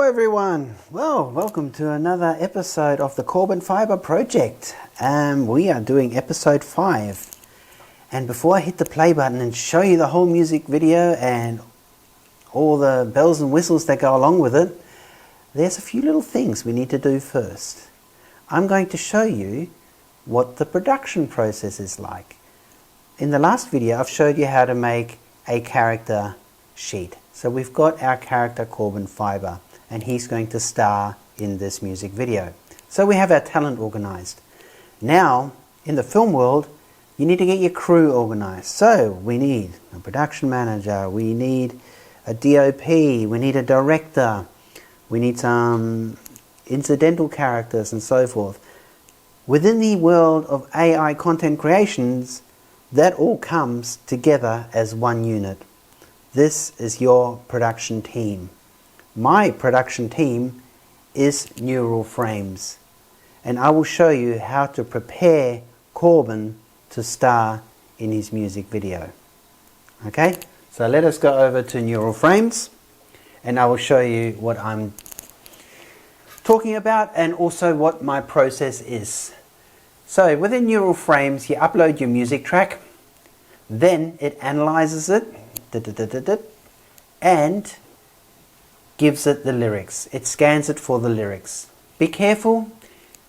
everyone. Well, welcome to another episode of the Corban Fibre Project. We are doing episode 5. And before I hit the play button and show you the whole music video and all the bells and whistles that go along with it, there's a few little things we need to do first. I'm going to show you what the production process is like. In the last video, I've showed you how to make a character sheet. So we've got our character Corban Fibre, and he's going to star in this music video. So we have our talent organized. Now, in the film world, you need to get your crew organized. So we need a production manager, we need a DOP, we need a director, we need some incidental characters and so forth. Within the world of AI content creations, that all comes together as one unit. This is your production team. My production team is Neural Frames, and I will show you how to prepare Corban to star in his music video. Okay, so let us go over to Neural Frames, and I will show you what I'm talking about and also what my process is. So within Neural Frames, you upload your music track, then it analyzes it and gives it the lyrics. It scans it for the lyrics. Be careful,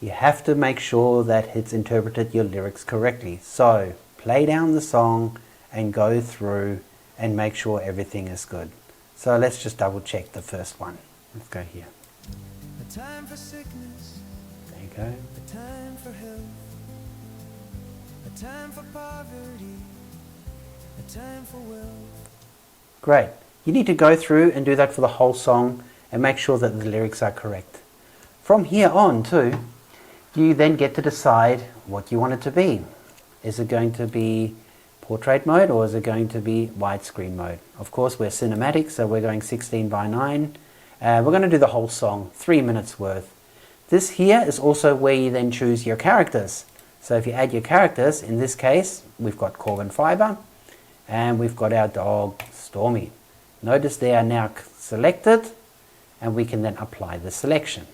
you have to make sure that it's interpreted your lyrics correctly. So play down the song and go through and make sure everything is good. So let's just double check the first one. Let's go here. A time for sickness. There you go. A time for health. A time for poverty. A time for wealth. Great. You need to go through and do that for the whole song and make sure that the lyrics are correct. From here on too, you then get to decide what you want it to be. Is it going to be portrait mode or is it going to be widescreen mode? Of course we're cinematic, so we're going 16:9. We're going to do the whole song, 3 minutes worth. This here is also where you then choose your characters. So if you add your characters, in this case we've got Corban Fibre and we've got our dog Stormy. Notice they are now selected and we can then apply the selection.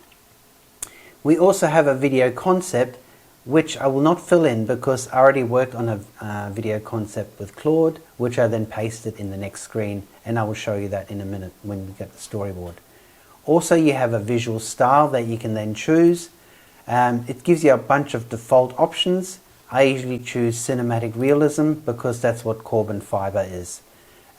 We also have a video concept which I will not fill in because I already worked on a video concept with Claude, which I then pasted in the next screen, and I will show you that in a minute when we get the storyboard. Also you have a visual style that you can then choose. It gives you a bunch of default options. I usually choose cinematic realism because that's what Corban Fibre is.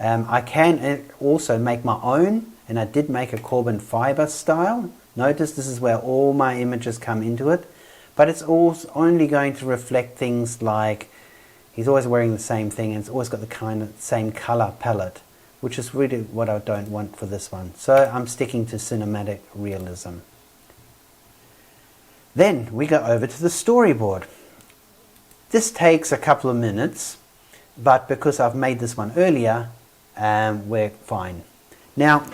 I can also make my own, and I did make a Corban Fibre style. Notice this is where all my images come into it, but it's also only going to reflect things like he's always wearing the same thing and it's always got the kind of same color palette, which is really what I don't want for this one. So I'm sticking to cinematic realism. Then we go over to the storyboard. This takes a couple of minutes, but because I've made this one earlier, we're fine. Now,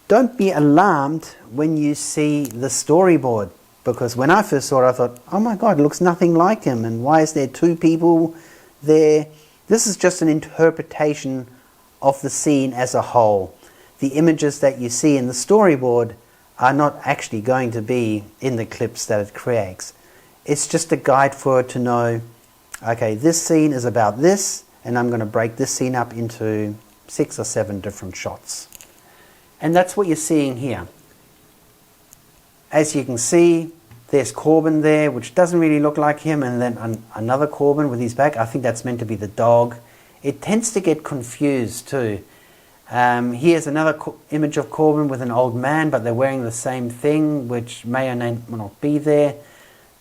don't be alarmed when you see the storyboard, because when I first saw it, I thought, oh my God, it looks nothing like him, and why is there two people there? This is just an interpretation of the scene as a whole. The images that you see in the storyboard are not actually going to be in the clips that it creates. It's just a guide for it to know, okay, this scene is about this, and I'm going to break this scene up into 6 or 7 different shots. And that's what you're seeing here. As you can see, there's Corban there, which doesn't really look like him, and then another Corban with his back. I think that's meant to be the dog. It tends to get confused too. Here's another image of Corban with an old man, but they're wearing the same thing, which may or may not be there.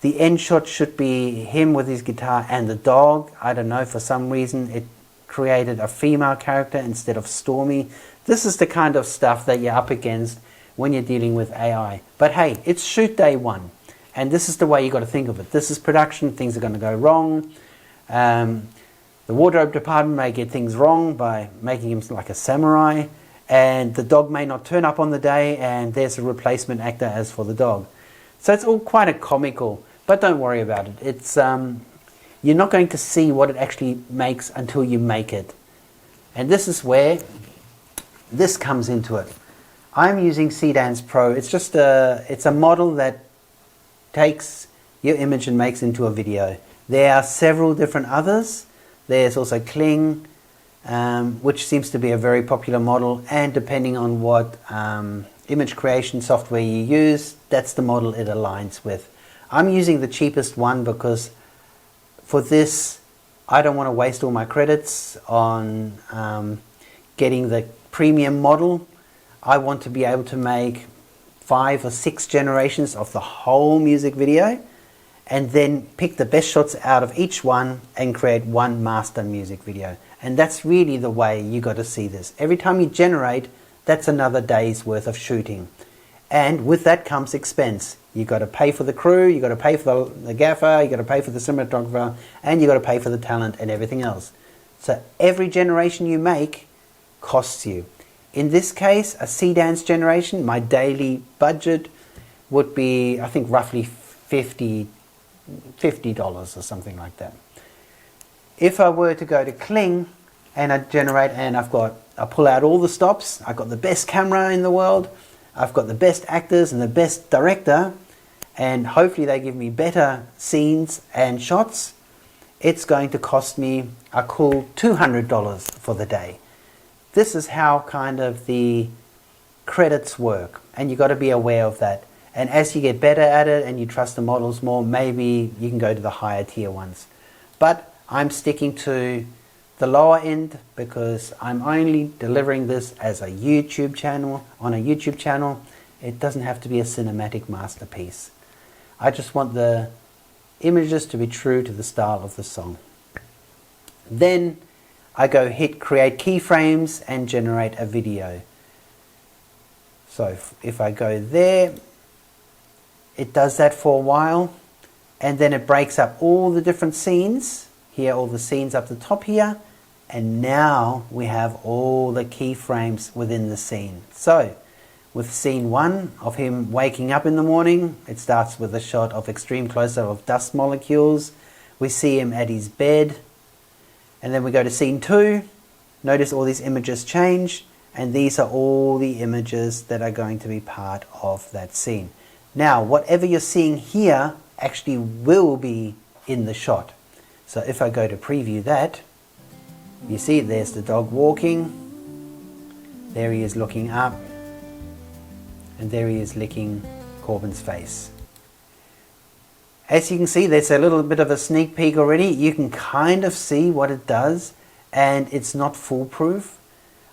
The end shot should be him with his guitar and the dog. I don't know, for some reason it created a female character instead of Stormy. This is the kind of stuff that you're up against when you're dealing with AI. But hey, it's shoot day 1, and this is the way you got to think of it. This is production, things are going to go wrong. The wardrobe department may get things wrong by making him like a samurai, and the dog may not turn up on the day, and there's a replacement actor as for the dog. So it's all quite a comical, but don't worry about it. It's you're not going to see what it actually makes until you make it. And this is where this comes into it. I'm using Cdance Pro. It's just it's a model that takes your image and makes into a video. There are several different others. There's also Kling, which seems to be a very popular model, and depending on what image creation software you use, that's the model it aligns with. I'm using the cheapest one because for this I don't want to waste all my credits on getting the premium model. I want to be able to make 5 or 6 generations of the whole music video and then pick the best shots out of each one and create one master music video. And that's really the way you got to see this. Every time you generate, that's another day's worth of shooting. And with that comes expense. You got to pay for the crew, you got to pay for the gaffer, you got to pay for the cinematographer, and you got to pay for the talent and everything else. So every generation you make costs you. In this case, a Cdance generation, my daily budget would be, I think, roughly $50 or something like that. If I were to go to Kling and I generate, and I pull out all the stops, I've got the best camera in the world, I've got the best actors and the best director, and hopefully they give me better scenes and shots, it's going to cost me a cool $200 for the day. This is how kind of the credits work, and you've got to be aware of that. And as you get better at it and you trust the models more, maybe you can go to the higher tier ones. But I'm sticking to the lower end because I'm only delivering this as a YouTube channel, on a YouTube channel. It doesn't have to be a cinematic masterpiece. I just want the images to be true to the style of the song. Then I go hit create keyframes and generate a video. So if I go there, it does that for a while, and then it breaks up all the different scenes. Here, all the scenes up the top here, and now we have all the keyframes within the scene. So with scene 1 of him waking up in the morning, it starts with a shot of extreme close-up of dust molecules. We see him at his bed, and then we go to scene 2. Notice all these images change, and these are all the images that are going to be part of that scene. Now, whatever you're seeing here actually will be in the shot. So if I go to preview that, you see there's the dog walking, there he is looking up, and there he is licking Corban's face. As you can see, there's a little bit of a sneak peek already. You can kind of see what it does, and it's not foolproof.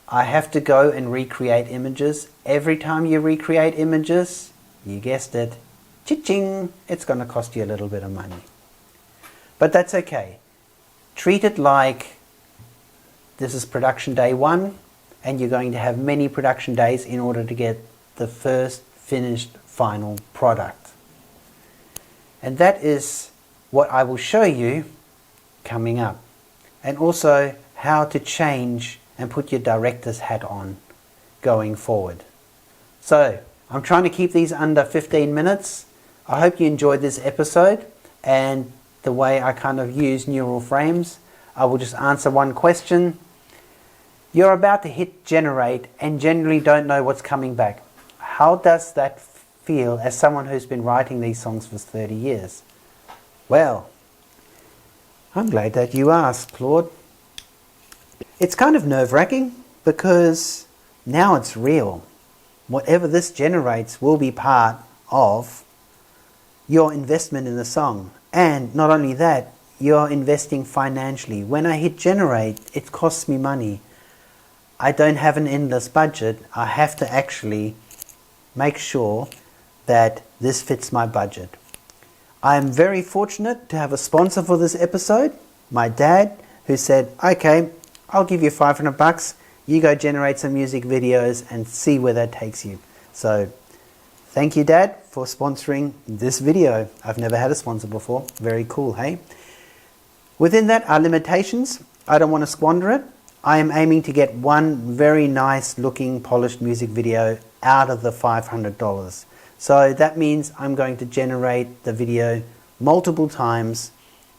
I have to go and recreate images. Every time you recreate images, you guessed it, cha-ching, it's going to cost you a little bit of money. But that's okay. Treat it like this is production day 1, and you're going to have many production days in order to get the first finished final product. And that is what I will show you coming up. And also how to change and put your director's hat on going forward. So I'm trying to keep these under 15 minutes. I hope you enjoyed this episode and the way I kind of use neural frames. I will just answer one question. You're about to hit generate and generally don't know what's coming back. How does that feel as someone who's been writing these songs for 30 years? Well, I'm glad that you asked, Claude. It's kind of nerve-wracking because now it's real. Whatever this generates will be part of your investment in the song. And not only that, you're investing financially. When I hit generate, it costs me money. I don't have an endless budget. I have to actually make sure that this fits my budget. I am very fortunate to have a sponsor for this episode, my dad, who said, okay, I'll give you $500. You go generate some music videos and see where that takes you. So thank you, Dad, for sponsoring this video. I've never had a sponsor before. Very cool, hey? Within that are limitations. I don't want to squander it. I am aiming to get one very nice looking polished music video out of the $500. So that means I'm going to generate the video multiple times,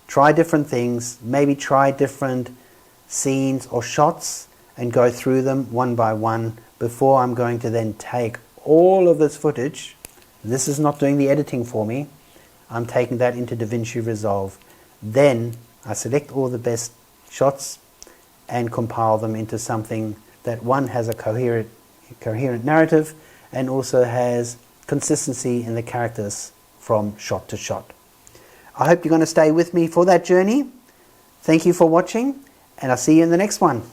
try different things, maybe try different scenes or shots and go through them one by one before I'm going to then take all of this footage. This is not doing the editing for me. I'm taking that into DaVinci Resolve. Then I select all the best shots and compile them into something that, one, has a coherent narrative and also has consistency in the characters from shot to shot. I hope you're going to stay with me for that journey. Thank you for watching, and I'll see you in the next one.